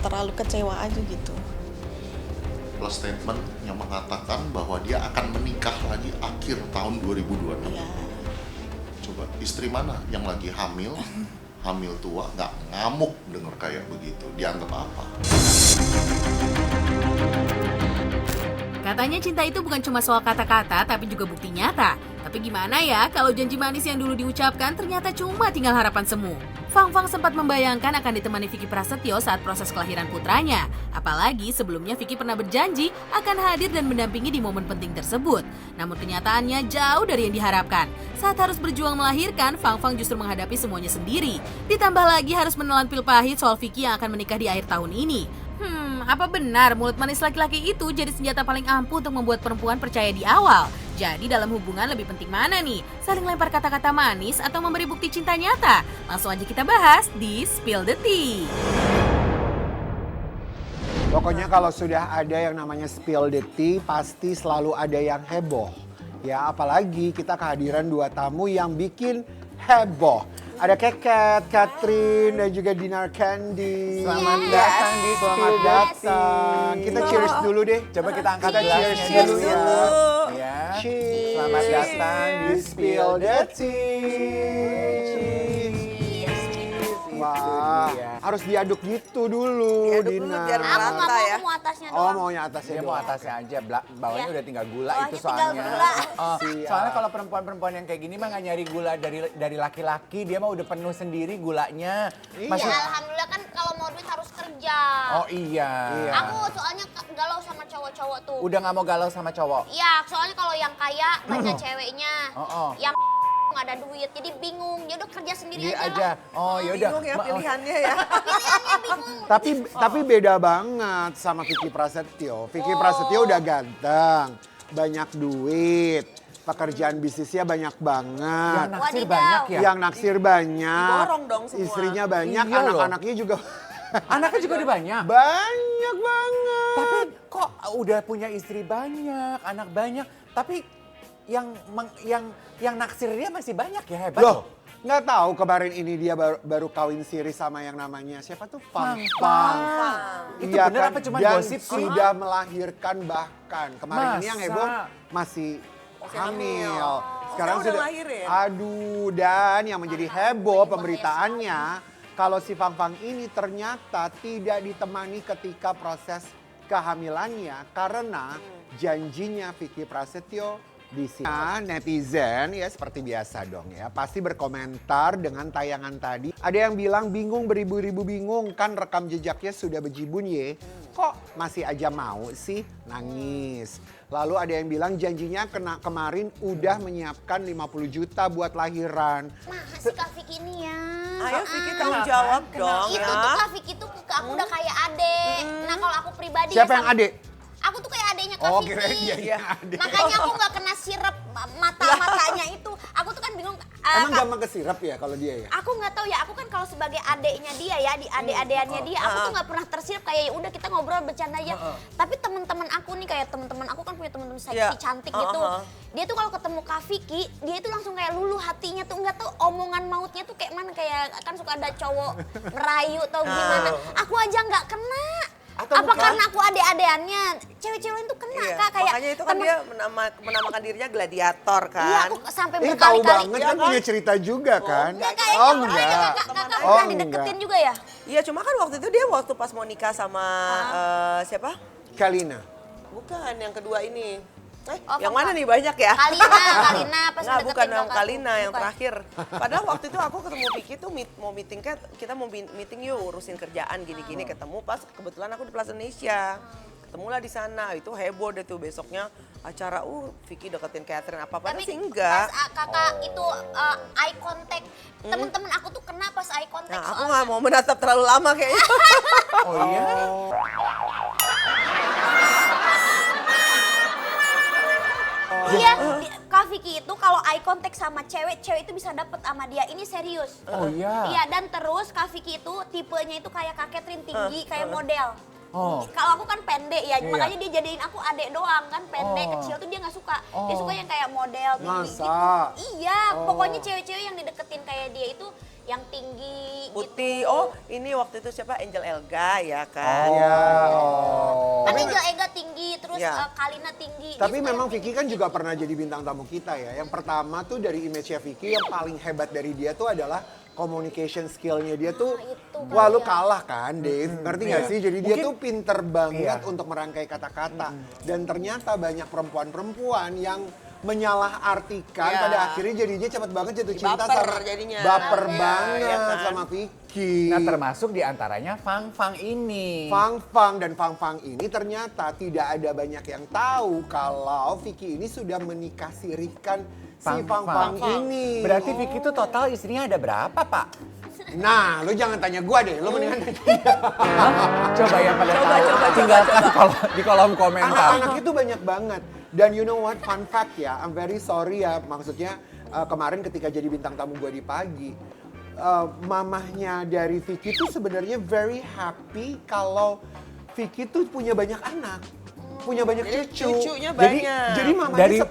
terlalu kecewa aja gitu. Plus statement yang mengatakan bahwa dia akan menikah lagi akhir tahun 2026. Iya. Coba istri mana yang lagi hamil, hamil tua, nggak ngamuk denger kayak begitu, dianggap apa? Katanya cinta itu bukan cuma soal kata-kata, tapi juga bukti nyata. Tapi gimana ya kalau janji manis yang dulu diucapkan ternyata cuma tinggal harapan semu? Fang Fang sempat membayangkan akan ditemani Vicky Prasetyo saat proses kelahiran putranya. Apalagi sebelumnya Vicky pernah berjanji akan hadir dan mendampingi di momen penting tersebut. Namun kenyataannya jauh dari yang diharapkan. Saat harus berjuang melahirkan, Fang Fang justru menghadapi semuanya sendiri. Ditambah lagi harus menelan pil pahit soal Vicky yang akan menikah di akhir tahun ini. Apa benar mulut manis laki-laki itu jadi senjata paling ampuh untuk membuat perempuan percaya di awal? Jadi dalam hubungan lebih penting mana nih? Saling lempar kata-kata manis atau memberi bukti cinta nyata? Langsung aja kita bahas di Spill the Tea. Pokoknya kalau sudah ada yang namanya Spill the Tea, pasti selalu ada yang heboh. Ya, apalagi kita kehadiran 2 tamu yang bikin heboh. Ada Keket, Catherine, dan juga Dinar Candy. Selamat datang di Selamat datang. Kita cheers dulu deh. Coba kita angkat Kita cheers gelasnya dulu ya. Ya. Cheers. Selamat datang di Spill the Tea. Wah, harus diaduk gitu dulu, Diaduk dulu Dina. biar Aku nggak Rata mau, ya? aku mau atasnya Oh, doang. maunya atasnya Dia mau doang. atasnya aja, bawahnya Ya. udah tinggal gula Bawahnya itu tinggal soalnya. gula. Siap. Soalnya kalau perempuan-perempuan yang kayak gini mah nggak nyari gula dari laki-laki, dia mah udah penuh sendiri gulanya. Iya. Ya, alhamdulillah kan kalau mau duit harus kerja. Oh iya. Aku soalnya galau sama cowok-cowok tuh. Udah nggak mau galau sama cowok. Iya, soalnya kalau yang kaya banyak ceweknya. Oh. Yang nggak ada duit, jadi bingung. Dia udah kerja sendiri Dia aja aja. lah. Oh ya udah. Bingung ya pilihannya ya. Pilihannya bingung. Tapi beda banget sama Vicky Prasetyo. Vicky Prasetyo udah ganteng, banyak duit, pekerjaan bisnisnya banyak Yang banget. naksir Wadidaw. banyak ya. Yang naksir banyak, Diborong dong semua. istrinya banyak, Iya loh. anak-anaknya juga Anaknya juga udah banyak. banyak banget. Tapi kok udah punya istri banyak, anak banyak, tapi yang naksir dia masih banyak ya, hebat Loh, loh. nggak tahu kemarin ini dia baru kawin siri sama yang namanya siapa tuh? Fang Fang. Fang. Itu Iya bener kan? apa cuma Dan gosip sih? sudah melahirkan bahkan. Kemarin ini yang Masa? heboh masih hamil. Sekarang Sekarang udah lahir ya? Aduh, dan yang menjadi heboh pemberitaannya kalau si Fang Fang ini ternyata tidak ditemani ketika proses kehamilannya karena janjinya Vicky Prasetyo di sini. Nah, netizen ya seperti biasa dong ya, pasti berkomentar dengan tayangan tadi. Ada yang bilang bingung, beribu-ribu bingung, kan rekam jejaknya sudah bejibun ye. Kok masih aja mau sih nangis. Lalu ada yang bilang janjinya kemarin udah menyiapkan 50 juta buat lahiran. Masa sih Kak Vicky ini ya? Ayo Vicky tanggung jawab dong Itu ya. tuh Kak Vicky tuh ke aku udah kayak adek. Nah kalau aku pribadi Siapa ya yang sama- adik? Aku tuh kayak adeknya Kak Oh, Vicky. kirain dia adik. Makanya aku nggak kena sirep mata-matanya itu. Aku tuh kan bingung. Emang Kak, gampang kesirap ya kalau dia ya? aku nggak tahu ya, aku kan kalau sebagai adeknya dia ya, di adek-adeannya dia, aku tuh nggak pernah tersirap kayak ya udah kita ngobrol bercanda aja. Tapi teman-teman aku nih kayak teman-teman aku kan punya teman-teman seksi Iya. cantik gitu. Dia tuh kalau ketemu Kak Vicky, dia itu langsung kayak luluh hatinya tuh, nggak tahu omongan mautnya tuh kayak mana, kayak kan suka ada cowok merayu atau gimana. Aku aja nggak kena. Atau Apa bukan? karena aku adek-adeannya? Cewek-cewek itu kena Iya, Kak, kayak makanya itu kan temen- dia menamakan dirinya gladiator kan. Iya, aku sampai Ini tahu berkali-kali. banget kan punya cerita juga kan? Ya, kayaknya Oh kakak enggak. kakak Oh pernah dideketin juga ya? Iya, cuma kan waktu itu dia waktu pas mau nikah sama siapa? Kalina. Bukan, yang kedua ini. Oh, Yang Fang mana Fang. nih banyak ya? Kalina pas Nggak, deketin bukan yang kakakku. Kalina, yang Bukan. terakhir. Padahal waktu itu aku ketemu Vicky tuh mau meeting, kita mau meeting yuk urusin kerjaan gini-gini, ketemu pas kebetulan aku di Plaza Indonesia. Ketemulah di sana, itu heboh deh tuh besoknya acara Vicky deketin Catherine apa padahal Tapi sih enggak. pas kakak itu eye contact, temen-temen aku tuh kena pas eye contact. Nah, aku soalnya. nggak mau menatap terlalu lama kayaknya. Oh iya. Iya, Kak Vicky itu kalau eye contact sama cewek, cewek itu bisa dapet sama dia. Ini serius. Oh iya. Iya, dan terus Kak Vicky itu tipenya itu kayak Kak Catherine tinggi, kayak model. Kalau aku kan pendek ya, Iya. makanya dia jadiin aku adek doang kan, pendek kecil tuh dia nggak suka. Dia suka yang kayak model tinggi gitu. Masa? Iya, pokoknya cewek-cewek yang dideketin kayak dia itu yang tinggi Putih. gitu. Oh, ini waktu itu siapa? Angel Elga ya kan? Iya. Kan Tapi- Angel Ega tinggi, terus Iya. Kalina tinggi. Dia Tapi suka memang yang Vicky kan juga pernah jadi bintang tamu kita ya. Yang pertama tuh dari image-nya Vicky yang paling hebat dari dia tuh adalah communication skill-nya dia tuh. itu Wah lu kali ya. kalah kan Dave, ngerti gak Iya. sih? Jadi dia Mungkin- tuh pinter banget Iya. untuk merangkai kata-kata. Dan ternyata banyak perempuan-perempuan yang menyalahartikan Iya. pada akhirnya jadinya cepet banget jatuh cinta Baper sama jadinya. baper Iya, banget iya kan? sama Vicky. Nah termasuk diantaranya Fang ini. Fang dan Fang ini ternyata tidak ada banyak yang tahu kalau Vicky ini sudah menikah sirihkan si Fang ini. Berarti Vicky itu total istrinya ada berapa, Pak? Nah, lu jangan tanya gua deh, lu mendingan tanya dia. Coba yang pada tahu, tinggalkan di kolom komentar. Anak-anak itu banyak banget. Dan you know what, fun fact ya, I'm very sorry ya, maksudnya kemarin ketika jadi bintang tamu gua di pagi, mamahnya dari Vicky tuh sebenarnya very happy kalau Vicky tuh punya banyak anak. Punya banyak Jadi cucu. cucunya banyak. Jadi mamanya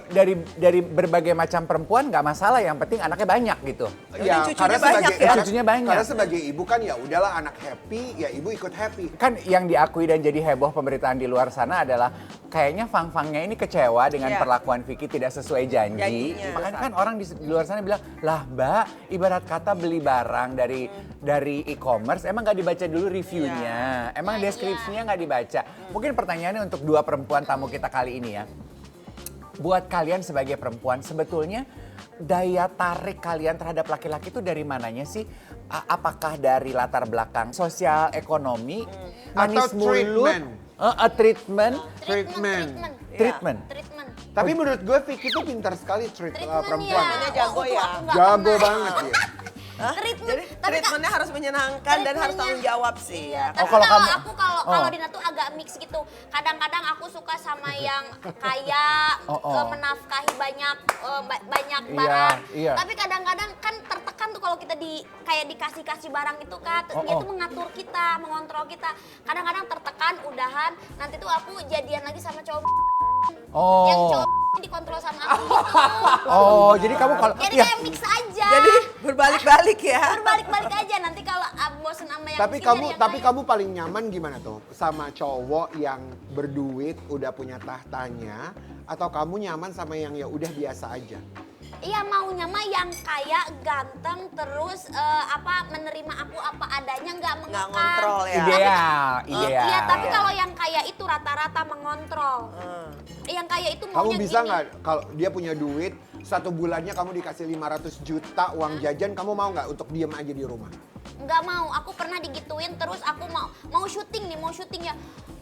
Dari berbagai macam perempuan nggak masalah, yang penting anaknya banyak gitu. Jadi cucunya banyak ya? Cucunya banyak. Karena sebagai ibu kan ya udahlah anak happy, ya ibu ikut happy. Kan yang diakui dan jadi heboh pemberitaan di luar sana adalah kayaknya Fang-Fangnya ini kecewa dengan Iya. perlakuan Vicky tidak sesuai janji. Janjinya. Makanya kan orang di luar sana bilang, lah Mbak, ibarat kata beli barang dari e-commerce, emang nggak dibaca dulu reviewnya, emang deskripsinya nggak dibaca. Mungkin pertanyaannya untuk dua perempuan tamu kita kali ini ya. Buat kalian sebagai perempuan, sebetulnya daya tarik kalian terhadap laki-laki itu dari mananya sih? Apakah dari latar belakang sosial, ekonomi, manis Atau mulut, treatment? Treatment. Treatment. Treatment. Tapi menurut gue Vicky tuh pintar sekali Treatment perempuan. Dia jago itu ya. aku nggak Jago pernah. banget dia. Treatment. Jadi Tapi Kak, treatmentnya harus menyenangkan dan harus treatmentnya- tanggung jawab sih ya. Tapi kalau kalau kamu- aku kalau Oh. Dina tuh agak mix gitu. Kadang-kadang aku suka sama yang kaya, menafkahi banyak banyak Iya, barang. iya. Tapi kadang-kadang kan tertekan tuh kalau kita kayak dikasih barang itu kan, dia tuh mengatur kita, mengontrol kita. Kadang-kadang tertekan, udahan, nanti tuh aku jadian lagi sama cowok yang Oh, cowok dikontrol sama aku gitu. oh, jadi kamu kalau Jadi ya, kayak mix aja. Jadi berbalik-balik ya. berbalik-balik aja nanti kalau bosen sama yang Tapi miskin kamu jadi yang tapi kaya. kamu paling nyaman gimana tuh sama cowok yang berduit udah punya tahtanya atau kamu nyaman sama yang ya udah biasa aja? Iya maunya mah yang kaya, ganteng, terus menerima aku apa adanya, nggak Nggak mengekang. ngontrol ya. ideal. Iya, tapi ya. kalau yang kaya itu rata-rata mengontrol. Yang kaya itu Kamu maunya bisa gini. nggak kalau dia punya duit satu bulannya kamu dikasih 500 juta uang jajan, kamu mau nggak untuk diem aja di rumah? Nggak mau, aku pernah digituin terus aku mau syuting ya.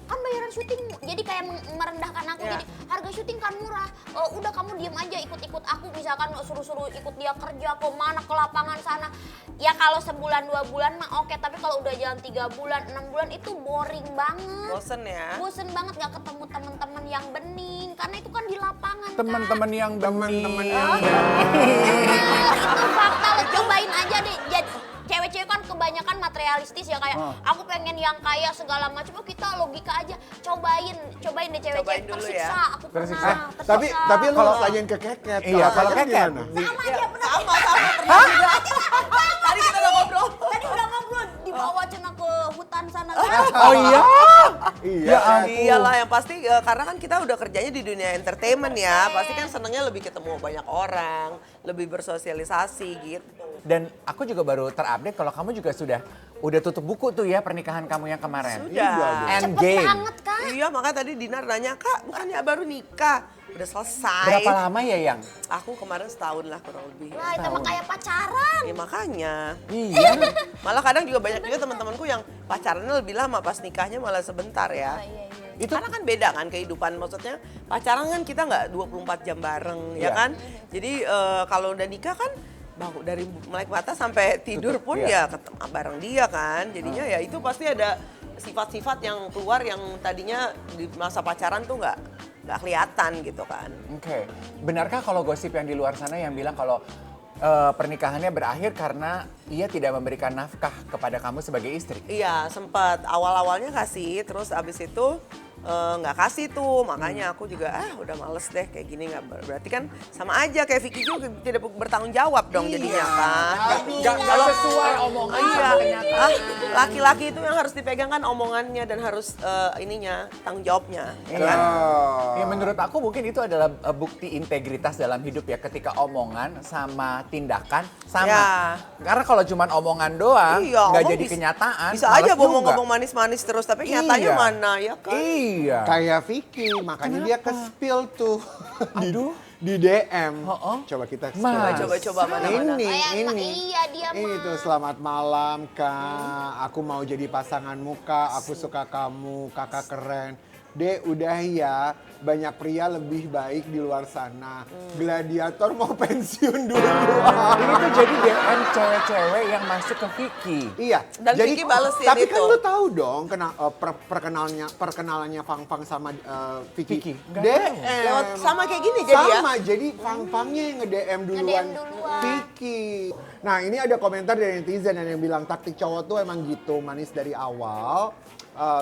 Kan bayaran syuting jadi kayak merendahkan aku, Iya. jadi harga syuting kan murah. Udah kamu diem aja ikut-ikut aku, misalkan suruh-suruh ikut dia kerja ke mana, ke lapangan sana. Ya kalau sebulan 2 bulan mah oke, tapi kalau udah jalan 3 bulan 6 bulan itu boring banget. Bosen ya. Bosen banget gak ketemu teman-teman yang bening, karena itu kan di lapangan Teman-teman yang Teman-teman bening. itu fakta, lo cobain aja deh. Jadi cewek-cewek kan kebanyakan materialistis ya, kayak aku pengen yang kaya segala macam. Kita logika aja, cobain deh Cobain cewek-cewek dulu tersiksa. ya. Aku Tersiksa. pernah tersiksa. Tapi lu Kalau- tanyain ke Keket. Iya, kalau Keket. gimana? sama dia pernah Sama pernah juga. Tadi kita udah ngobrol. tadi udah ngobrol dibawa cina ke hutan sana. Oh iya? Iya. Ya ampun. Iyalah yang pasti karena kan kita udah kerjanya di dunia entertainment ya. Pasti kan senengnya lebih ketemu banyak orang, lebih bersosialisasi gitu. Dan aku juga baru terupdate kalau kamu juga udah tutup buku tuh ya pernikahan kamu yang kemarin. Sudah. End Cepet game. banget kan. Iya, makanya tadi Dinar nanya, "Kak, bukannya baru nikah?" Udah selesai. Berapa lama ya yang? Aku kemarin setahun lah kurang lebih. Wah itu mah kayak pacaran. Ya makanya. Iya. Malah kadang juga banyak juga teman-temanku yang pacarannya lebih lama, pas nikahnya malah sebentar ya. Itu Karena kan beda kan kehidupan, maksudnya pacaran kan kita nggak 24 jam bareng ya Iya. kan. Jadi kalau udah nikah kan dari melek mata sampai tidur pun iya. ya ketemu bareng dia kan. Jadinya ya itu pasti ada sifat-sifat yang keluar yang tadinya di masa pacaran tuh nggak kelihatan gitu kan. Oke. Benarkah kalau gosip yang di luar sana yang bilang kalau pernikahannya berakhir karena ia tidak memberikan nafkah kepada kamu sebagai istri. Iya, sempat awal-awalnya kasih, terus abis itu nggak kasih tuh, makanya aku juga udah males deh kayak gini, nggak berarti kan sama aja kayak Vicky juga tidak bertanggung jawab dong jadinya kan. Gak sesuai omongan Iya, sama kenyataan. laki-laki itu yang harus dipegang kan omongannya dan harus ininya tanggung jawabnya. Ya kan? Ya menurut aku mungkin itu adalah bukti integritas dalam hidup ya, ketika omongan sama tindakan sama. Ya. Karena kalau cuma omongan doang Iya, nggak omong jadi kenyataan. Bisa males aja juga. ngomong manis-manis terus, tapi nyatanya Iya. mana ya kan? Iya. Kayak Vicky, makanya dia ke spill tuh. Di DM. Oh. Coba kita Mas. Coba mana-mana. Iya, dia Ini mah. tuh selamat malam Kak. Aku mau jadi pasanganmu Kak. Aku suka kamu, Kakak keren. Dek udah ya, banyak pria lebih baik di luar sana. Gladiator mau pensiun dulu. Ini tuh jadi DM cewek-cewek yang masuk ke Vicky. Iya. Dan Vicky balesin tapi itu. kan lu tahu dong perkenalannya Fang sama Vicky. Vicky, nggak DM. Lewat sama kayak gini jadi ya? Sama, jadi Fang-Fangnya yang nge-DM duluan duluan. Vicky. Nah ini ada komentar dari netizen yang bilang taktik cowok tuh emang gitu, manis dari awal.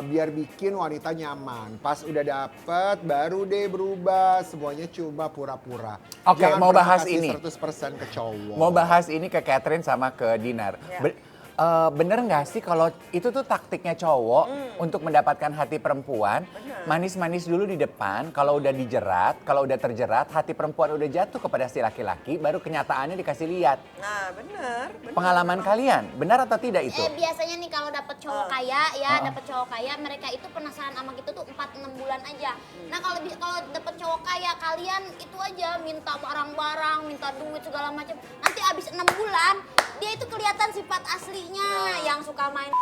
Biar bikin wanita nyaman. Pas udah dapet, baru deh berubah. Semuanya cuma pura-pura. Oke, Jangan mau pernah bahas kasih ini. 100% ke cowok. Mau bahas ini ke Catherine sama ke Dinar. Bener nggak sih kalau itu tuh taktiknya cowok untuk mendapatkan hati perempuan, manis-manis dulu di depan, kalau udah dijerat, kalau udah terjerat, hati perempuan udah jatuh kepada si laki-laki, baru kenyataannya dikasih lihat. Nah, benar. Pengalaman kalian, benar atau tidak itu? Biasanya nih kalau dapet cowok kaya ya, dapet cowok kaya, mereka itu penasaran sama gitu tuh 4-6 bulan aja. Nah kalau dapet cowok kaya, kalian itu aja minta barang-barang, minta duit segala macam. Nanti abis 6 bulan, dia itu kelihatan sifat aslinya yang suka main.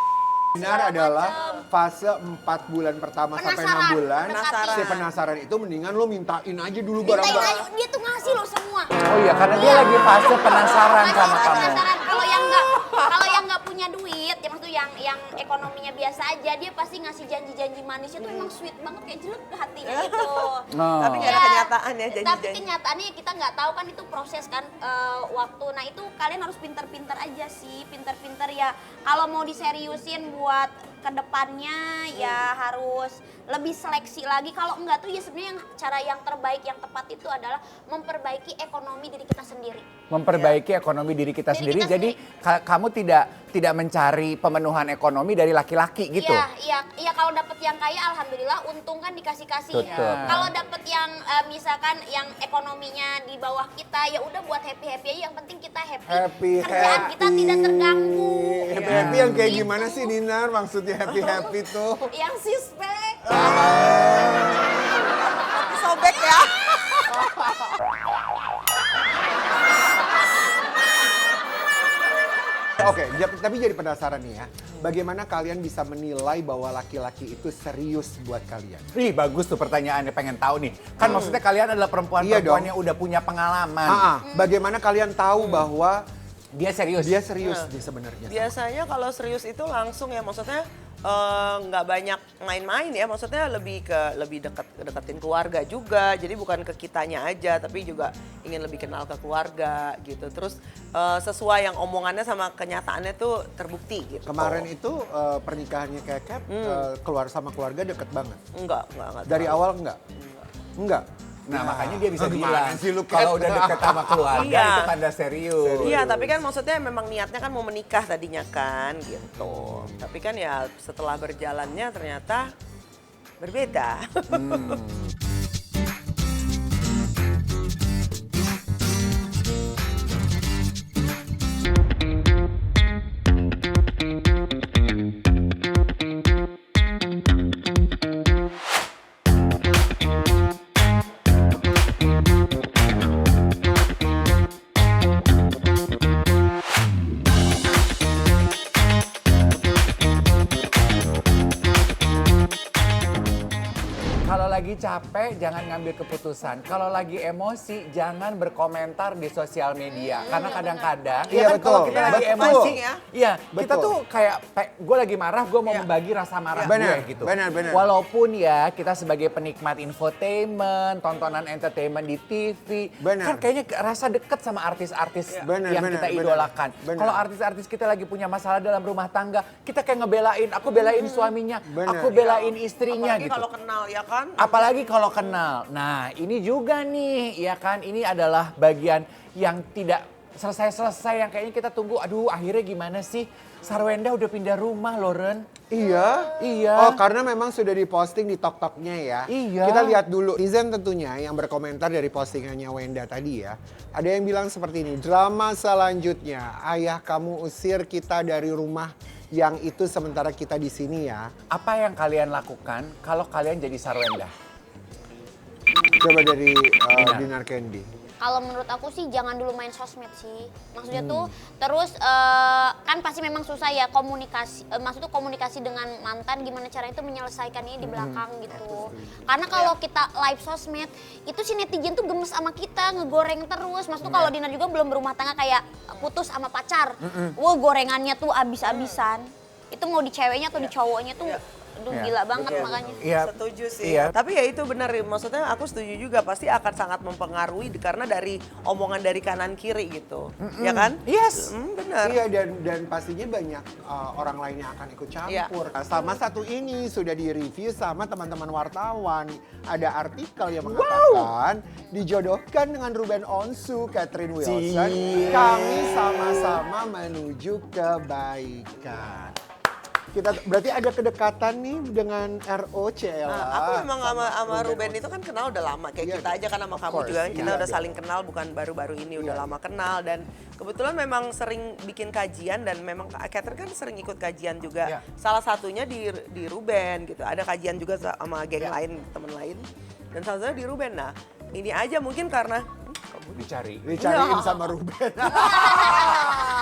Benar segala adalah macem. fase 4 bulan pertama sampai 6 Penasaran, bulan. penasaran. Si penasaran itu mendingan lo mintain aja dulu Mintain barang-barang. aja, dia tuh ngasih loh semua. Oh iya, karena dia lagi fase penasaran Masih sama kamu. penasaran. Kalau yang nggak punya duit, ya maksudnya yang ekonominya biasa aja, dia pasti ngasih janji-janji manisnya tuh emang sweet banget kayak jelek ke hatinya itu. Tapi nggak ada Ya, kenyataan ya Tapi janji-janji. kenyataannya kita nggak tahu kan itu proses kan waktu. Nah itu kalian harus pinter-pinter aja sih, pinter-pinter ya. Kalau mau diseriusin buat kedepannya ya harus lebih seleksi lagi. Kalau enggak tuh ya sebenarnya cara yang terbaik, yang tepat itu adalah memperbaiki ekonomi diri kita sendiri. Memperbaiki ekonomi diri kita Diri sendiri, kita jadi kamu tidak mencari pemenuhan ekonomi dari laki-laki gitu? Iya kalau dapet yang kaya alhamdulillah untung kan dikasih-kasih. Betul. Kalau dapet yang misalkan yang ekonominya di bawah kita ya udah buat happy-happy aja, yang penting kita happy. Kerjaan kita tidak terganggu. Happy yang kayak gimana sih Dinar? Maksudnya happy tuh? Yang sispek. Sobek ya. Oke, tapi jadi penasaran nih ya. Bagaimana kalian bisa menilai bahwa laki-laki itu serius buat kalian? Ih bagus tuh pertanyaannya, pengen tahu nih. Kan maksudnya kalian adalah Iya perempuan-perempuan dong. yang udah punya pengalaman. Bagaimana kalian tahu bahwa Dia serius. dia serius nih sebenarnya? Biasanya kalau serius itu langsung ya, maksudnya nggak banyak main-main ya, maksudnya lebih deketin keluarga juga, jadi bukan ke kitanya aja tapi juga ingin lebih kenal ke keluarga gitu, terus sesuai yang omongannya sama kenyataannya tuh terbukti gitu. Kemarin itu pernikahannya Kekep keluar sama keluarga deket banget. Enggak Dari terlalu. awal enggak? Enggak. Nah makanya dia bisa Gimana bilang, sih lu, Kat? kalau udah deket sama keluarga Iya. itu tanda serius. Iya, tapi kan maksudnya memang niatnya kan mau menikah tadinya kan gitu. Tapi kan ya setelah berjalannya ternyata berbeda. Kalau lagi capek jangan ngambil keputusan. Kalau lagi emosi jangan berkomentar di sosial media. Karena kadang-kadang Iya, ya kan kalau betul. kita lagi Betul. emosi ya. iya, kita Betul. tuh kayak gue lagi marah, gue mau Iya. membagi rasa marah Benar, gue gitu. benar, benar. Walaupun ya kita sebagai penikmat infotainment, tontonan entertainment di TV, Benar. kan kayaknya rasa deket sama artis-artis Benar, yang benar, kita benar. idolakan. Benar. Kalau artis-artis kita lagi punya masalah dalam rumah tangga, kita kayak ngebelain, aku belain suaminya, Benar. aku belain istrinya Apalagi gitu. kalau kenal ya kan. Apalagi kalau kenal. Nah, ini juga nih, ya kan, ini adalah bagian yang tidak selesai-selesai yang kayaknya kita tunggu. Aduh, akhirnya gimana sih? Sarwenda udah pindah rumah, Loren. Iya? Iya. Oh, karena memang sudah diposting di TokToknya ya. Iya. Kita lihat dulu. Netizen tentunya yang berkomentar dari postingannya Wenda tadi ya. Ada yang bilang seperti ini, drama selanjutnya, ayah kamu usir kita dari rumah yang itu sementara kita di sini ya. Apa yang kalian lakukan kalau kalian jadi Sarwenda? Coba dari Dinar. Dinar Candy. Kalau menurut aku sih jangan dulu main sosmed sih. Maksudnya tuh terus kan pasti memang susah ya komunikasi. Maksudnya komunikasi dengan mantan gimana caranya itu menyelesaikannya di belakang gitu. Karena kalau kita live sosmed itu si netizen tuh gemes sama kita, ngegoreng terus. Maksudnya kalau Dinar juga belum berumah tangga kayak putus sama pacar. Wah gorengannya tuh abis-abisan. Itu mau di ceweknya atau di cowoknya tuh aduh Iya. gila banget makanya. Iya. Setuju sih. Iya. Tapi ya itu benar, maksudnya aku setuju juga pasti akan sangat mempengaruhi karena dari omongan dari kanan kiri gitu. Ya kan? Yes. Benar. Iya dan pastinya banyak orang lain yang akan ikut campur. Nah, sama satu ini sudah direview sama teman-teman wartawan. Ada artikel yang mengatakan dijodohkan dengan Ruben Onsu, Catherine Wilson. Cie. Kami sama-sama menuju kebaikan. Kita berarti ada kedekatan nih dengan ROCL. Nah, aku memang sama Ruben itu kan kenal udah lama kayak Iya, kita aja kan sama kamu course, juga kan kita iya, udah iya. saling kenal bukan baru-baru ini udah Iya. lama kenal dan kebetulan memang sering bikin kajian dan memang Catherine kan sering ikut kajian juga. Iya. Salah satunya di Ruben gitu. Ada kajian juga sama geng lain, teman lain. Dan salah satunya di Ruben. Nah, ini aja mungkin karena Dicari. Dicariin sama Ruben.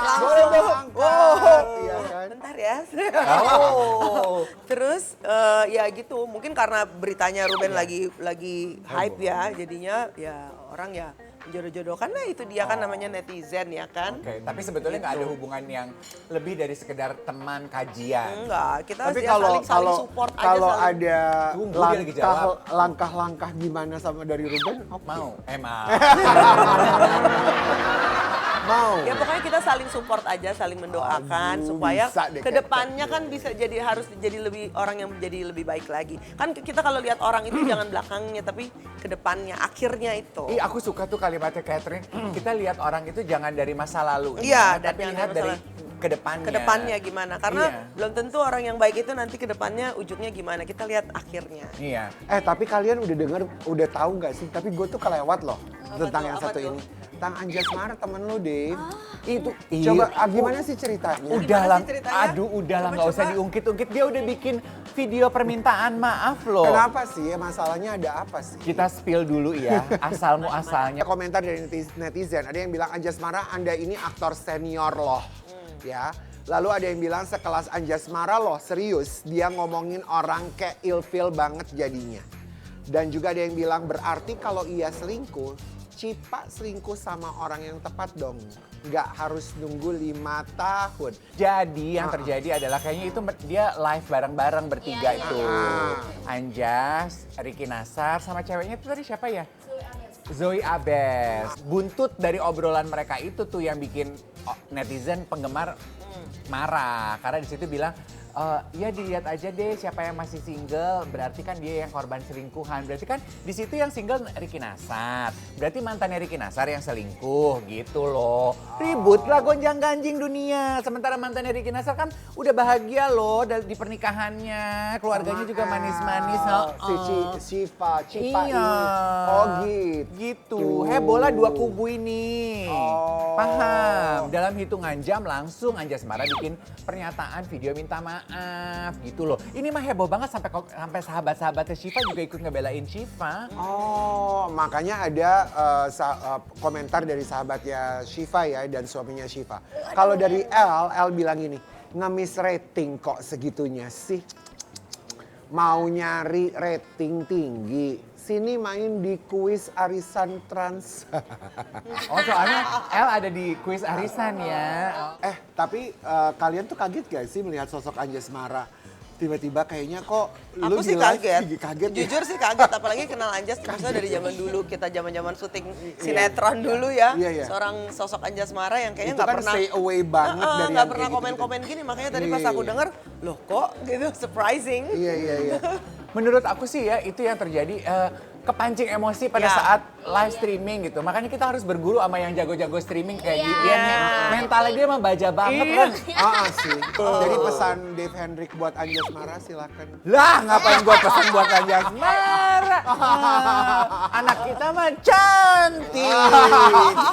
langsung Angkat, iya kan? bentar ya. Oh. Terus ya gitu, mungkin karena beritanya Ruben lagi hype ya, jadinya ya orang ya jodoh-jodohkan lah itu dia kan namanya netizen ya kan. Oke, tapi sebetulnya nggak ada hubungan yang lebih dari sekedar teman kajian. Enggak, kita Tapi ya kalau saling support aja. kalau saling- ada Tunggu, dia lagi jawab. langkah-langkah gimana sama dari Ruben? Mau? Emang. Mau. Ya pokoknya kita saling support aja, saling mendoakan Aduh, supaya bisa deh kedepannya kan bisa jadi harus jadi lebih orang yang menjadi lebih baik lagi. Kan kita kalau lihat orang itu jangan belakangnya tapi kedepannya, akhirnya itu. Ih, aku suka tuh kalimatnya Catherine. Kita lihat orang itu jangan dari masa lalu. Iya, dan tapi jangan lihat dari dari kedepannya. Kedepannya gimana? Karena Iya. belum tentu orang yang baik itu nanti kedepannya ujungnya gimana. Kita lihat akhirnya. Iya. Tapi kalian udah denger, udah tahu nggak sih? Tapi gue tuh kelewat loh tentang tuh? yang Apa satu tuh? ini. Tentang Anjasmara temen lu, Dave. Itu Coba gimana sih ceritanya? Udah Gimana lah, sih ceritanya? aduh udah lah Coba, nggak usah coba. diungkit-ungkit. Dia udah bikin video permintaan maaf loh. Kenapa sih? Masalahnya ada apa sih? Kita spill dulu ya, asal muasalnya. Komentar dari netizen, ada yang bilang Anjasmara Anda ini aktor senior loh. Ya. Lalu ada yang bilang sekelas Anjasmara loh, serius. Dia ngomongin orang kayak ilfeel banget jadinya. Dan juga ada yang bilang berarti kalau ia selingkuh, Cipa selingkuh sama orang yang tepat dong. Nggak harus nunggu 5 tahun. Jadi yang terjadi adalah kayaknya itu dia live bareng-bareng bertiga Iya, iya. itu. Anjas, Ricky Nasar, sama ceweknya itu tadi siapa ya? Zoe Abes. Buntut dari obrolan mereka itu tuh yang bikin netizen penggemar marah. Karena di situ bilang, ya dilihat aja deh siapa yang masih single, berarti kan dia yang korban selingkuhan. Berarti kan di situ yang single Ricky Nasar. Berarti mantannya Ricky Nasar yang selingkuh gitu loh. Ribut lah gonjang-ganjing dunia. Sementara mantannya Ricky Nasar kan udah bahagia loh di pernikahannya. Keluarganya juga manis-manis. Si Cipa Iya. ini. Oh gitu. Gitu. Heboh lah dua kubu ini. Oh. Paham. Dalam hitungan jam langsung Anjasmara bikin pernyataan video minta maaf gitu loh. Ini mah heboh banget sampai sahabat-sahabatnya Syifa juga ikut ngebelain Syifa. Oh, makanya ada komentar dari sahabatnya Syifa ya dan suaminya Syifa. Kalau dari L bilang gini, ngemis rating kok segitunya sih. Mau nyari rating tinggi, sini main di kuis arisan trans. Oh soalnya El ada di kuis arisan ya. Tapi kalian tuh kaget gak sih melihat sosok Anjasmara? Tiba-tiba kayaknya kok lu Aku sih di live kaget. kaget ya? Jujur sih kaget, apalagi kenal Anjas maksudnya dari zaman dulu, kita zaman-zaman syuting sinetron dulu ya. Iya. Seorang sosok Anjasmara yang kayaknya Itu nggak kan pernah stay away banget dari nggak yang pernah kayak komen-komen gini, makanya tadi Iya, pas iya, aku iya. denger, loh kok gitu, surprising. Iya. Menurut aku sih ya itu yang terjadi kepancing emosi pada Ya. saat live streaming gitu. Makanya kita harus berguru sama yang jago-jago streaming kayak Iya. dia nih. Mentalnya dia mah baja banget kan. Sih. Jadi pesan Dave Hendrik buat Anjasmara silakan. Lah ngapain gua pesan buat Anjasmara? Anak kita mah cantik.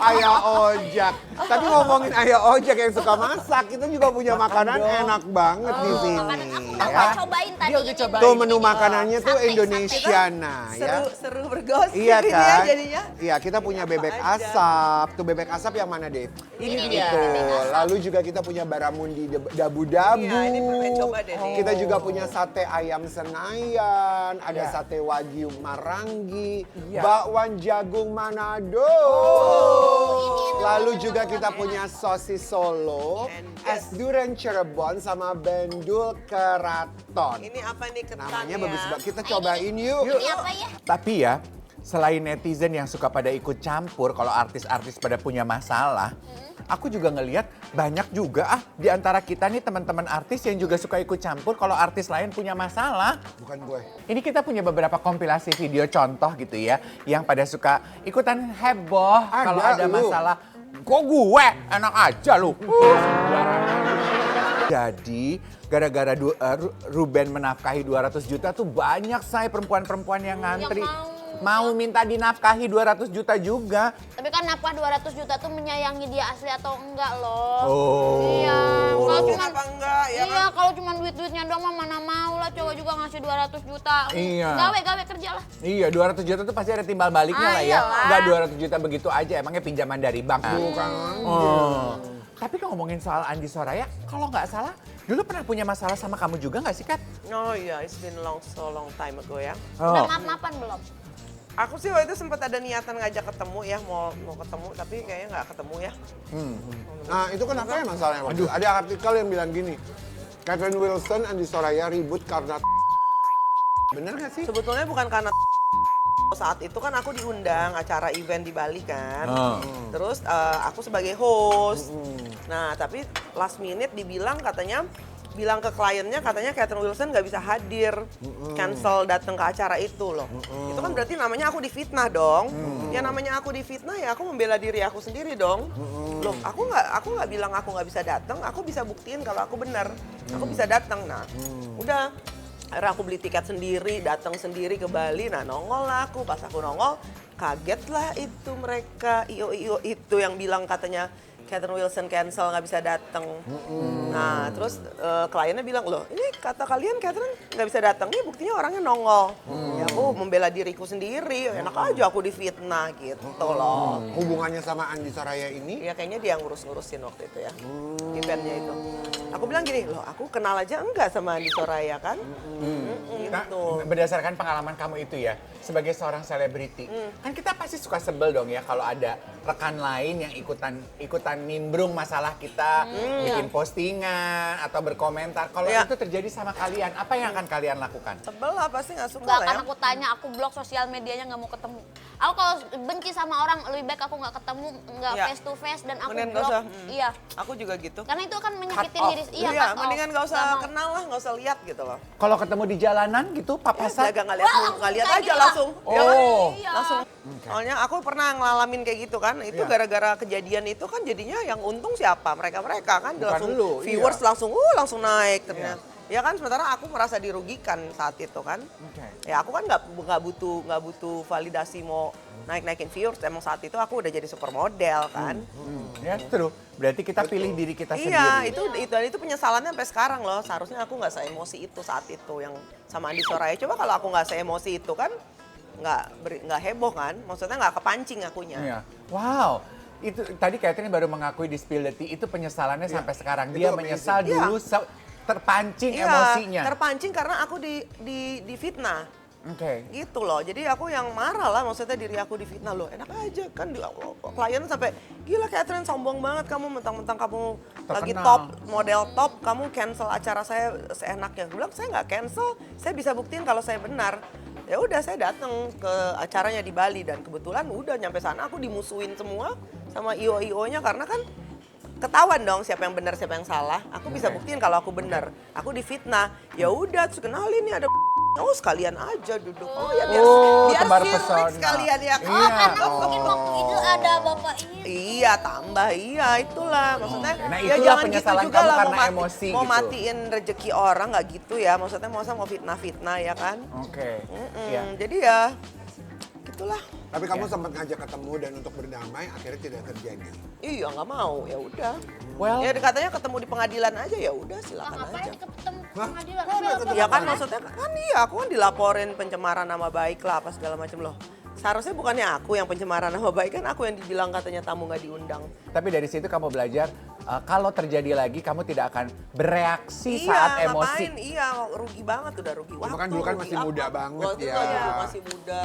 Ayah Ojak. Tapi ngomongin Ayah Ojak yang suka masak, kita juga punya makanan enak banget di sini. Makanan aku ya. udah cobain tadi. Dia udah ini. cobain. Tuh menu makanannya tuh Sate, Indonesiana ya. Seru bergosip Iya ini ya kan? jadinya. Iya, kita punya Apa bebek aja. asap. Tuh bebek asap yang mana, Dave? Ini dia. dia. Lalu juga kita punya baramundi dabu-dabu. Iya, ini pengen coba deh nih. Kita juga punya sate ayam Senayan, ada Iya. sate wagyu Marangi, Iya. bakwan jagung Manado. Lalu juga kita punya sosis Solo, es durian Cirebon sama bendul keraton. Ini apa nih ketan Namanya ya? bagus banget. Kita cobain yuk. Ini apa ya? Tapi ya, selain netizen yang suka pada ikut campur kalau artis-artis pada punya masalah, aku juga ngelihat banyak juga di antara kita nih teman-teman artis yang juga suka ikut campur kalau artis lain punya masalah. Bukan gue. Ini kita punya beberapa kompilasi video contoh gitu ya, yang pada suka ikutan heboh kalau ada lu. masalah. Kok gue? Enak aja lu. Jadi gara-gara Ruben menafkahi 200 juta tuh banyak saya perempuan-perempuan yang ngantri. Mau minta dinafkahi 200 juta juga. Tapi kan nafkah 200 juta tuh menyayangi dia asli atau enggak loh. Oh. Iya. Kalau Mungkin cuma apa enggak ya iya, kalau cuma duit-duitnya doang mah mana mau lah cowok juga ngasih 200 juta. Iya. Gawe kerja lah. Iya, 200 juta tuh pasti ada timbal baliknya lah ya. Iyalah. Enggak 200 juta begitu aja, emangnya pinjaman dari bank. Bukan. Oh. Tapi kalau ngomongin soal Andi Soraya, kalau nggak salah, dulu pernah punya masalah sama kamu juga nggak sih, Kat? Oh iya, it's been so long time ago ya. Udah maaf-maafan belum? Aku sih waktu itu sempat ada niatan ngajak ketemu ya, mau ketemu tapi kayaknya nggak ketemu ya. Nah, itu kenapa ya masalahnya? Waktu itu? Ada artikel yang bilang gini, Catherine Wilson, Andi Soraya ribut karena bener gak sih? Sebetulnya bukan karena saat itu kan aku diundang acara event di Bali kan. Terus aku sebagai host. Nah, tapi last minute dibilang katanya bilang ke kliennya katanya Catherine Wilson nggak bisa hadir, cancel datang ke acara itu loh. Itu kan berarti namanya aku difitnah dong. Ya namanya aku difitnah ya aku membela diri aku sendiri dong. Loh, aku nggak bilang aku nggak bisa datang, aku bisa buktiin kalau aku benar. Aku bisa datang. Nah, udah akhirnya aku beli tiket sendiri, datang sendiri ke Bali. Nah, nongol lah aku. Pas aku nongol, kaget lah itu mereka IO itu yang bilang katanya Catherine Wilson cancel nggak bisa datang. Nah, terus kliennya bilang, loh ini kata kalian Catherine nggak bisa datang, ini buktinya orangnya nongol. Ya aku membela diriku sendiri, enak aja aku difitnah gitu loh. Hubungannya sama Andi Soraya ini? Ya kayaknya dia ngurus-ngurusin waktu itu ya, eventnya itu. Aku bilang gini, loh aku kenal aja enggak sama Andi Soraya kan? Nah, Gitu. berdasarkan pengalaman kamu itu ya, sebagai seorang selebriti, kan kita pasti suka sebel dong ya kalau ada rekan lain yang ikutan nimbrung masalah kita, bikin postingan atau berkomentar. Kalau Iya. itu terjadi sama kalian, apa yang akan kalian lakukan? Sebel lah pasti nggak suka Enggak, lah kan ya. aku tanya, aku blok sosial medianya nggak mau ketemu. Aku kalau benci sama orang, lebih baik aku nggak ketemu, nggak Iya. face to face dan aku Mendingan nggak blok. usah. Iya. Aku juga gitu. Karena itu kan menyakitin off. diri. Iya, cut off. mendingan nggak usah Nggak mau. kenal lah, nggak usah lihat gitu loh. Kalau ketemu di jalanan gitu, papasan? Jaga nggak lihat, Wah, nggak lihat kayak aja gila. langsung. Ya kan? Oh. Iya. Langsung. Soalnya aku pernah ngalamin kayak gitu kan. Itu Iya. gara-gara kejadian itu kan jadinya yang untung siapa? Mereka-mereka kan. Bukan Langsung lu, viewers iya. langsung naik ternyata. Ya kan, sementara aku merasa dirugikan saat itu kan. Oke. Ya aku kan nggak butuh validasi mau naikin viewers. Emang saat itu aku udah jadi supermodel kan. Ya, true. Berarti kita pilih diri kita Iya, sendiri. itu penyesalannya sampai sekarang loh. Seharusnya aku nggak seemosi itu saat itu yang sama Andi Soraya. Coba kalau aku nggak seemosi itu kan nggak heboh kan? Maksudnya nggak kepancing akunya. Iya. Wow. Itu tadi Catherine baru mengakui di Spill the Tea, itu penyesalannya sampai sekarang. Dia Itu menyesal amazing. dulu terpancing Iya, emosinya. terpancing karena aku di fitnah. Oke. Gitu loh, jadi aku yang marah lah, maksudnya diri aku difitnah loh. Enak aja kan, klien sampai gila Catherine sombong banget kamu, mentang-mentang kamu lagi Terkenal. top, model top, kamu cancel acara saya seenaknya. Gue bilang saya nggak cancel, saya bisa buktiin kalau saya benar. Ya udah saya datang ke acaranya di Bali dan kebetulan udah nyampe sana aku dimusuhin semua sama IO-nya karena kan ketahuan dong siapa yang benar siapa yang salah. Aku bisa buktiin kalau aku benar. Aku difitnah. Ya udah terus kenalin nih ada oh sekalian aja duduk. Oh ya biar tebar sirik pesona. sekalian ya. Oh, karena mungkin waktu itu ada bapak ini. Iya tambah iya itulah maksudnya. Nah, ya itulah jangan penyesalan gitu juga kamu lah karena emosi mau gitu. matiin rezeki orang nggak gitu ya. Maksudnya mau fitnah-fitnah ya kan. Oke. Mm-mm, Iya. Jadi ya gitulah. Tapi kamu sempat ngajak ketemu dan untuk berdamai akhirnya tidak terjadi. Iya nggak mau ya udah. Well, Ya katanya ketemu di pengadilan aja ya udah Lah, silakan ngapain aja. ketemu Hah? pengadilan? Kok nggak ketemu? Ya kan maksudnya kan iya aku kan dilaporin pencemaran nama baik lah apa segala macam loh. Seharusnya bukannya aku yang pencemaran nama baik kan aku yang dibilang katanya tamu nggak diundang. tapi dari situ kamu belajar kalau terjadi lagi kamu tidak akan bereaksi saat emosi. Ngapain? Iya rugi banget udah rugi waktu. kan dulu kan rugi masih muda apa. banget Waktu ya. itu aja masih muda.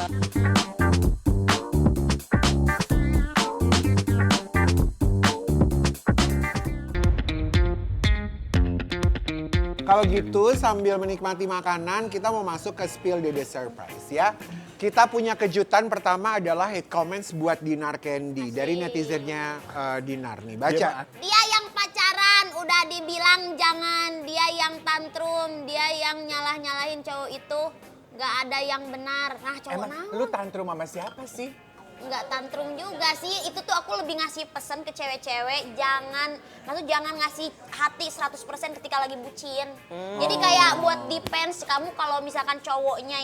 Kalau gitu sambil menikmati makanan kita mau masuk ke spill Dede Surprise ya. Kita punya kejutan pertama adalah hate comments buat Dinar Candy dari netizennya Dinar nih. Baca. Dia yang pacaran udah dibilang jangan, dia yang tantrum, dia yang nyalah-nyalahin cowok itu. Nggak ada yang benar. Nah cowok Emang naon? lu tantrum sama siapa sih? Nggak tantrum juga sih, itu tuh aku lebih ngasih pesan ke cewek-cewek, jangan ngasih hati 100% ketika lagi bucin. Jadi kayak buat depends kamu kalau misalkan cowoknya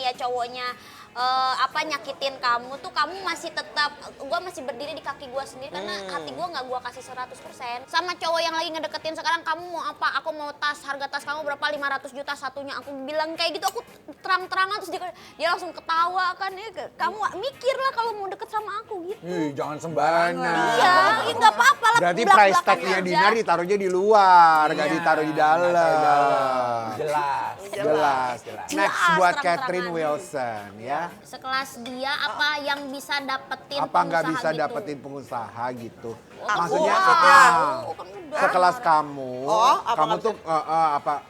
nyakitin kamu tuh kamu masih tetap, gue masih berdiri di kaki gue sendiri karena hati gue nggak gue kasih 100%. Sama cowok yang lagi ngedeketin sekarang, kamu mau apa? Aku mau tas, harga tas kamu berapa? 500 juta satunya. Aku bilang kayak gitu, aku terang-terangan terus dia langsung ketawa kan, ya kamu mikir lah kalau mau deket sama aku gitu. Jangan sembarangan. Iya, ya nggak apa-apa lah. Berarti belak-belakan price tag-nya aja. Dinar ditaruhnya di luar, nggak Iya, ditaruh di nggak taruh di dalam. Jelas. Jelas. Next Jelas, buat terang-terangan. Catherine Wilson ya. Sekelas dia apa yang bisa dapetin Apa nggak pengusaha bisa gitu? dapetin pengusaha gitu? Aku, Maksudnya maksudnya. Kan udah. sekelas kamu, Oh, apa kamu nggak tuh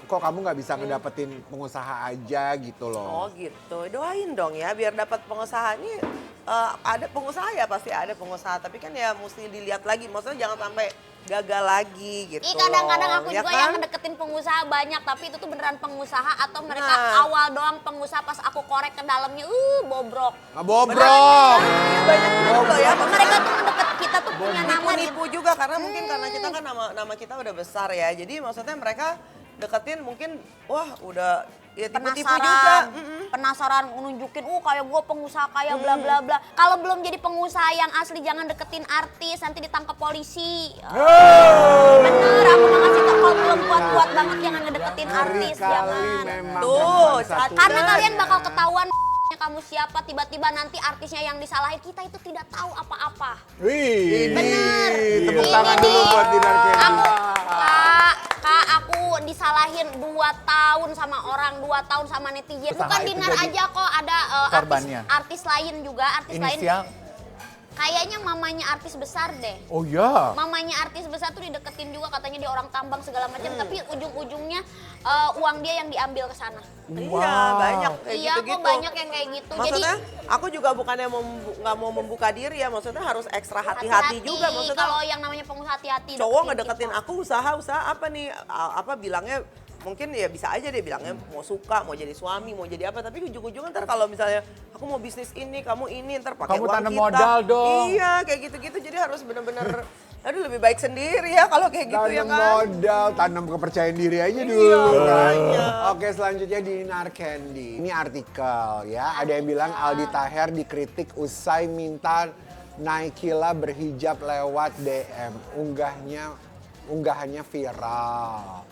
kok kamu nggak bisa ngedapetin pengusaha aja gitu Oh loh. gitu, doain dong ya biar dapat pengusaha ini. Ada pengusaha ya pasti ada pengusaha, tapi kan ya mesti dilihat lagi, maksudnya jangan sampai gagal lagi gitu. Ih kadang-kadang aku Ya juga kan? yang ngedeketin pengusaha banyak, tapi itu tuh beneran pengusaha atau mereka Nah. awal doang pengusaha, pas aku korek ke dalamnya, bobrok. Ah, bobrok. Iya, banyak juga loh ya. Mereka tuh ngedeket kita tuh punya nama di Nipu juga karena mungkin karena kita kan nama kita udah besar ya, jadi maksudnya mereka deketin mungkin wah udah ya tipu-tipu juga. penasaran nunjukin, kayak gue pengusaha kaya bla bla bla. Kalau belum jadi pengusaha yang asli jangan deketin artis, nanti ditangkap polisi. Bener, aku udah ngasih tau kalau belum kuat-kuat banget jangan ngedeketin Ngeri artis, kali jangan. memang Tuh, perempuan satu. Karena kalian bakal ketahuan kamu siapa, tiba-tiba nanti artisnya yang disalahin, kita itu tidak tahu apa-apa. Wih, Bener. tepuk Ini tangan dulu nih. buat Dinar Candy. Kak, aku disalahin 2 tahun sama orang, 2 tahun sama netizen. Usaha Bukan itu Dinar jadi aja kok, ada korbannya. artis lain juga, artis lain. Inisial. Kayaknya mamanya artis besar deh. Oh ya. Mamanya artis besar tuh dideketin juga, katanya dia orang tambang segala macam, tapi ujung-ujungnya uang dia yang diambil ke sana. Iya, banyak kayak Iya, gitu-gitu. kok banyak yang kayak gitu. Maksudnya Jadi aku juga bukannya nggak mau membuka diri ya, maksudnya harus ekstra hati-hati juga. Maksudnya kalau yang namanya pengusaha hati-hati. cowok deketin ngedeketin kita. aku usaha apa nih, apa bilangnya mungkin ya bisa aja deh bilangnya mau suka, mau jadi suami, mau jadi apa, tapi ujung-ujungnya ntar kalau misalnya aku mau bisnis ini, kamu ini, ntar pakai Kamu uang tanam kita. modal dong. Iya, kayak gitu-gitu, jadi harus bener-bener aduh lebih baik sendiri ya kalau kayak gitu ya Tanam kan. modal, tanam kepercayaan diri aja dulu. Iya, makanya. Oke, selanjutnya Dinar Candy. Ini artikel ya, ada yang bilang Aldi Taher dikritik usai minta Naikila berhijab lewat DM. Unggahannya viral.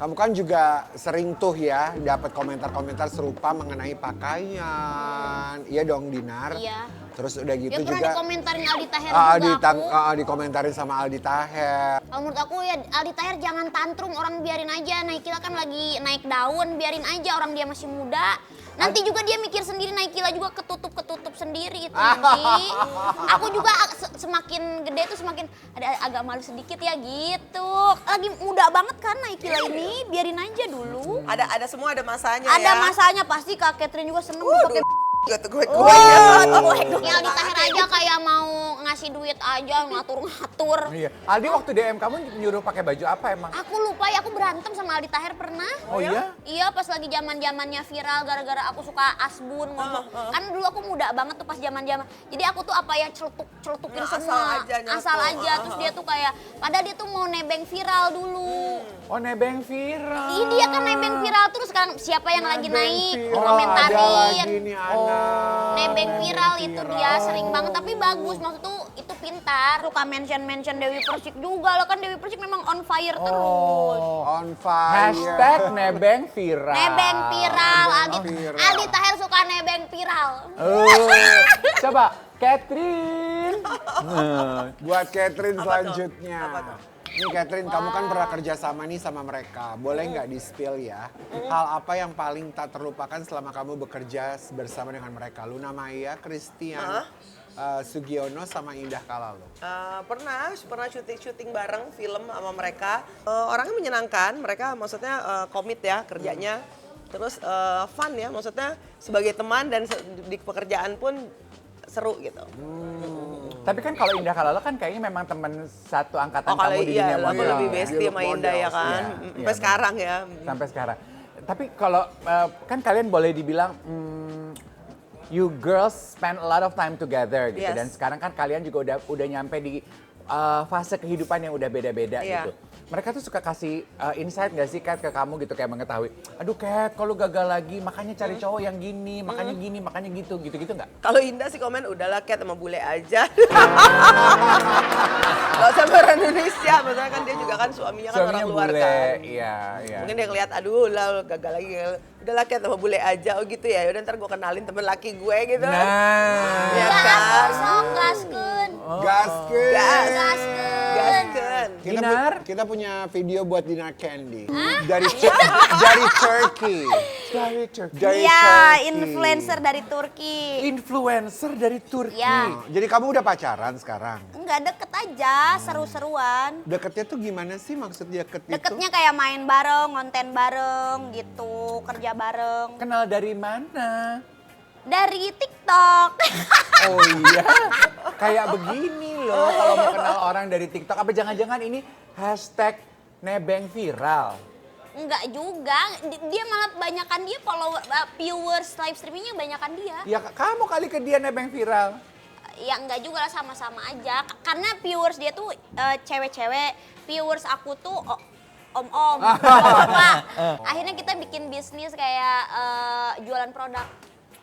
Kamu kan juga sering tuh ya dapat komentar-komentar serupa mengenai pakaian. Iya dong, Dinar. Iya. Terus udah gitu Ya pernah juga dikomentarin Aldi Taher juga aku. dikomentarin sama Aldi Taher. Kalau menurut aku ya Aldi Taher jangan tantrum, orang biarin aja. Naikila kan lagi naik daun, biarin aja, orang dia masih muda. Nanti juga dia mikir sendiri, Naikila juga ketutup sendiri itu nanti. Aku juga semakin gede tuh semakin agak malu sedikit ya gitu. Lagi muda banget kan Naikila ini, biarin aja dulu. Ada semua ada masanya Ada ya. masanya pasti Kak Catherine juga seneng pakai Gue ya Aldi Taher aja kayak mau ngasih duit aja, ngatur-ngatur. Iya. Aldi waktu DM kamu nyuruh pakai baju apa emang? Aku lupa ya, aku berantem sama Aldi Taher pernah. Oh iya? Iya, pas lagi zamannya viral gara-gara aku suka asbun ngomong. Kan dulu aku muda banget tuh pas zaman-zaman. Jadi aku tuh apa ya celutukin Asal semua. aja nyatu. Asal aja. Terus dia tuh kayak padahal dia tuh mau nebeng viral dulu. Oh nebeng viral. Ih, dia kan nebeng viral terus sekarang siapa yang lagi naik Ada komentarin. lagi nih anak. Nebeng viral itu dia sering banget tapi bagus, maksud tuh itu pintar. Suka mention Dewi Persik juga loh, kan Dewi Persik memang on fire terus. On fire. Hashtag nebeng viral. Nebeng viral, Nebeng viral. Aldi Taher suka nebeng viral. Coba Catherine. Buat Catherine selanjutnya. Nih Catherine, kamu kan pernah kerja sama nih sama mereka. Boleh nggak di-spill ya? Hal apa yang paling tak terlupakan selama kamu bekerja bersama dengan mereka? Luna Maya, Christian, Sugiono, sama Indah Kalalo. Pernah syuting bareng film sama mereka. Orangnya menyenangkan, mereka maksudnya komit ya kerjanya. Terus fun ya, maksudnya sebagai teman dan di pekerjaan pun seru gitu. Tapi kan kalau Indah Kalalo kan kayaknya memang teman satu angkatan Oh kalau kamu di iya, dunia aku model. lebih bestie sama Model, Indah ya kan. iya. Sampai Iya, sekarang ya. Sampai sekarang. Tapi kalau kan kalian boleh dibilang you girls spend a lot of time together gitu. Yes. Dan sekarang kan kalian juga udah nyampe di fase kehidupan yang udah beda-beda Iya. gitu. Mereka tuh suka kasih insight gak sih Kat ke kamu gitu kayak mengetahui, aduh Kat kalau gagal lagi makanya cari cowok yang gini, makanya gini, makanya gitu nggak? Kalau Indah sih komen udahlah Kat sama bule aja. Gak usah orang Indonesia, maksudnya kan dia juga kan suaminya kan orang luar bule, kan. iya. Mungkin dia ngeliat, aduh lah gagal lagi. Udahlah Kat sama bule aja, oh gitu ya. Yaudah ntar gue kenalin temen laki gue gitu. Nah, Ya Ya kan? sok gaskeun. Gaskeun. Gaskeun. Kita punya video buat Dinar Candy. Dari Turkey. dari Turki. Dari Iya, Turkey. influencer dari Turki. Influencer dari Turki. Ya, Jadi kamu udah pacaran sekarang? enggak deket aja, seru-seruan. Deketnya tuh gimana sih maksud deket itu? Deketnya kayak main bareng, konten bareng gitu, kerja bareng. Kenal dari mana? Dari TikTok. Oh iya, kayak begini loh kalau mau kenal orang dari TikTok. Apa jangan-jangan ini hashtag nebeng viral? Enggak juga, dia malah banyakan dia follower, viewers live streamingnya banyakan dia. Ya kamu kali ke dia nebeng viral. Ya enggak juga lah, sama-sama aja. Karena viewers dia tuh cewek-cewek, viewers aku tuh om-om, bapak. Akhirnya kita bikin bisnis kayak jualan produk.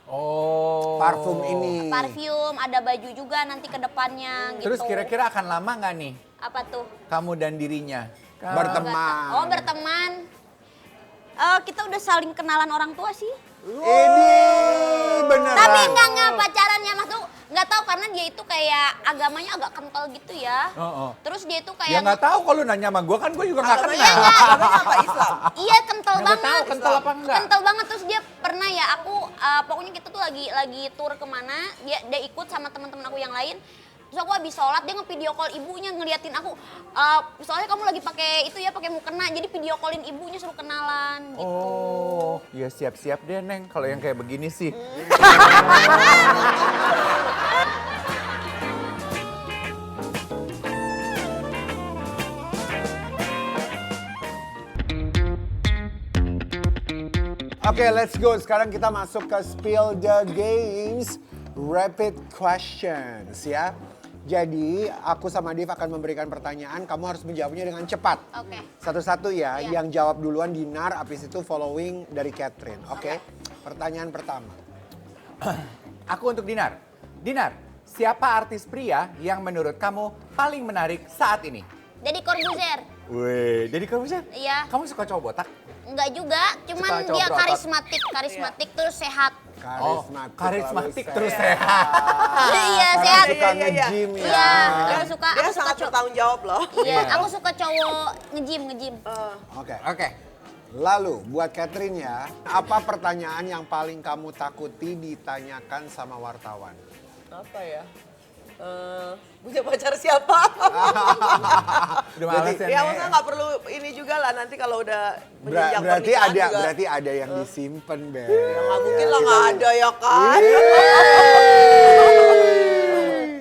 Oh. Parfum ini. Parfum, ada baju juga nanti ke depannya gitu. Terus kira-kira akan lama nggak nih Apa tuh? kamu dan dirinya? Berteman. Oh, berteman. Kita udah saling kenalan orang tua sih. Ini beneran. Tapi enggak pacarannya, Mas tuh nggak tahu karena dia itu kayak agamanya agak kental gitu ya. Oh. Terus dia itu Ya kayak nggak tahu kalau nanya sama gue kan gue juga nggak Agamanya kenal. agamanya apa Islam? iya kental Nggak banget. tahu kental apa enggak. Kental banget, terus dia pernah ya aku pokoknya kita tuh lagi tour kemana, dia ikut sama teman-teman aku yang lain. Terus aku habis sholat dia nge-video call ibunya ngeliatin aku. Soalnya kamu lagi pakai itu ya, pakai mukena, jadi video callin ibunya suruh kenalan gitu. Oh, ya siap-siap deh Neng kalau yang kayak begini sih. Oke, let's go. Sekarang kita masuk ke Spill the Games Rapid Questions ya. Jadi, aku sama Div akan memberikan pertanyaan, kamu harus menjawabnya dengan cepat. Oke. Satu-satu ya, Iya. yang jawab duluan Dinar, habis itu following dari Catherine. Oke? Pertanyaan pertama. Aku untuk Dinar. Dinar, siapa artis pria yang menurut kamu paling menarik saat ini? Deddy Corbuzier. Wih, jadi Iya. kamu suka cowok botak? Enggak juga, cuman Suka cowok dia berotot. karismatik terus sehat. Karismatik selalu terus sehat. sehat. Iya, Karena sehat. suka Iya, iya, iya. nge-gym ya. Iya, aku suka Dia sangat cowok. bertanggung jawab loh. Iya, aku suka cowok nge-gym. Oke. Oke. Lalu buat Catherine ya, apa pertanyaan yang paling kamu takuti ditanyakan sama wartawan? Apa ya? Punya pacar siapa? Udah males ya, Ya Nek? maksudnya nggak perlu ini juga lah nanti kalau udah menjenjang Berarti pernikahan ada juga. berarti ada yang disimpan, Beb. Ya nggak mungkin lah kita- nggak ada ya kan?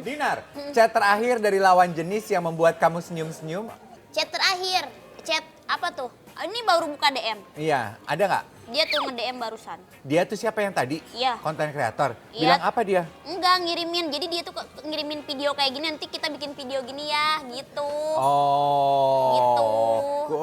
Dinar, chat terakhir dari lawan jenis yang membuat kamu senyum-senyum? Chat terakhir, chat apa tuh? Ini baru buka DM. Iya, ada nggak? Dia tuh nge-DM barusan. Dia tuh siapa yang tadi? Iya. Konten kreator. Iya. Bilang apa dia? Enggak, ngirimin. Jadi dia tuh ngirimin video kayak gini, nanti kita bikin video gini ya, gitu. Oh. Gitu.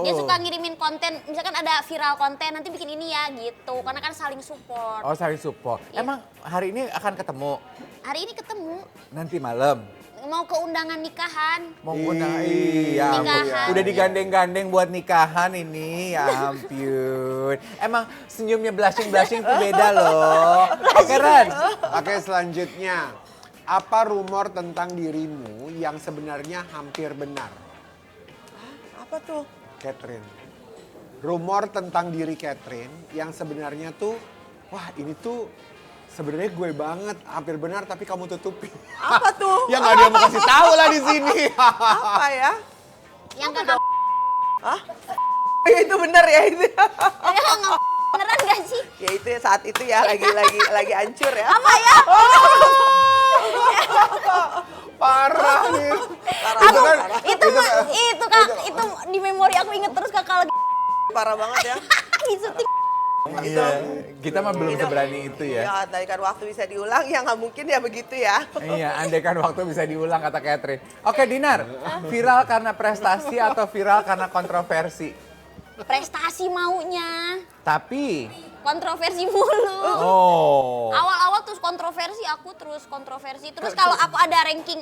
Dia Cool. suka ngirimin konten, misalkan ada viral konten, nanti bikin ini ya, gitu. Karena kan saling support. Oh, saling support. Iya. Emang hari ini akan ketemu? Hari ini ketemu, Nanti malam? mau ke undangan nikahan. Mau undang, iya ampun. Nikahan. Udah digandeng-gandeng buat nikahan ini, ya ampun. Emang senyumnya blushing-blushing tuh beda loh. Oke Ren, Oke, selanjutnya. Apa rumor tentang dirimu yang sebenarnya hampir benar? Apa tuh? Catherine. Rumor tentang diri Catherine yang sebenarnya tuh, wah ini tuh sebenarnya gue banget, hampir benar tapi kamu tutupi. Apa tuh? Ya nggak ada yang mau kasih tahu lah di sini. Apa ya? Yang kakak Ya itu bener ya itu. beneran gak sih? Ya itu ya saat itu ya lagi hancur ya. Apa ya? Parah nih. Aku, Parah. itu kak, itu di memori aku inget terus kakak lagi Parah banget ya. syuting. iya, kita mah belum seberani itu ya. Ya, andaikan waktu bisa diulang ya nggak mungkin ya begitu ya. Iya, andaikan waktu bisa diulang kata Catherine. Oke Dinar, viral karena prestasi atau viral karena kontroversi? Prestasi maunya, Tapi, kontroversi mulu. oh. Awal-awal terus kontroversi. Terus kalau aku ada ranking,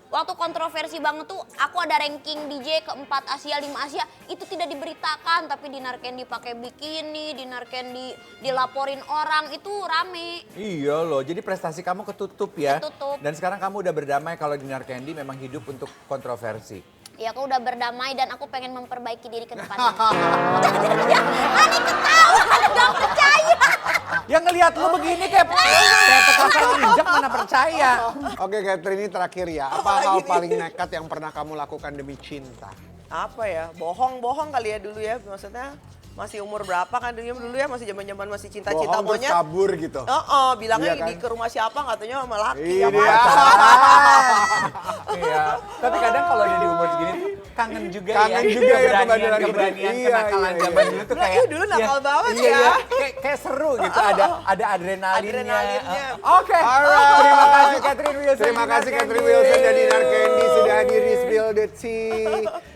waktu kontroversi banget tuh aku ada ranking DJ ke-4 Asia, 5 Asia, itu tidak diberitakan. Tapi Dinar Candy pakai bikini, Dinar Candy dilaporin orang, itu rame. Iya loh, jadi prestasi kamu ketutup ya. Ketutup. Dan sekarang kamu udah berdamai kalau Dinar Candy memang hidup untuk kontroversi. Ya aku udah berdamai dan aku pengen memperbaiki diri ke depannya. Ani ketawa, gak percaya. Yang ngelihat lu begini kayak petasan injak mana percaya. Oke Catherine, ini terakhir ya. Apa hal paling nekat yang pernah kamu lakukan demi cinta? Apa ya? Bohong kali ya dulu ya. Maksudnya masih umur berapa kan dulu ya, masih zaman-zaman masih cinta-cinta Bohong terus monyet. kabur gitu. Bilangnya Iya kan? di ke rumah siapa katanya sama laki Iya. apa Iya, tapi kadang kalau udah di umur segini tuh kangen juga Kangen ya. juga ya keberanian, keberanian. Iya, kenakalan iya, zaman iya. dulu tuh Nah, kayak. iya, dulu nakal banget iya, ya. iya. Kayak seru gitu, ada adrenalinnya. Adrenalinnya. Oke, Alright. terima kasih Catherine Wilson. Terima kasih Dinar Catherine Candy. Wilson dan Dinar Candy sudah hadir di Spill the Tea.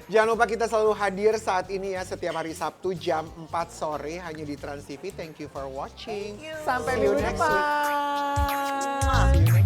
Jangan lupa kita selalu hadir saat ini ya setiap hari Sabtu jam 4 sore hanya di Trans TV. Thank you for watching. Sampai See you minggu next depan. week. See you next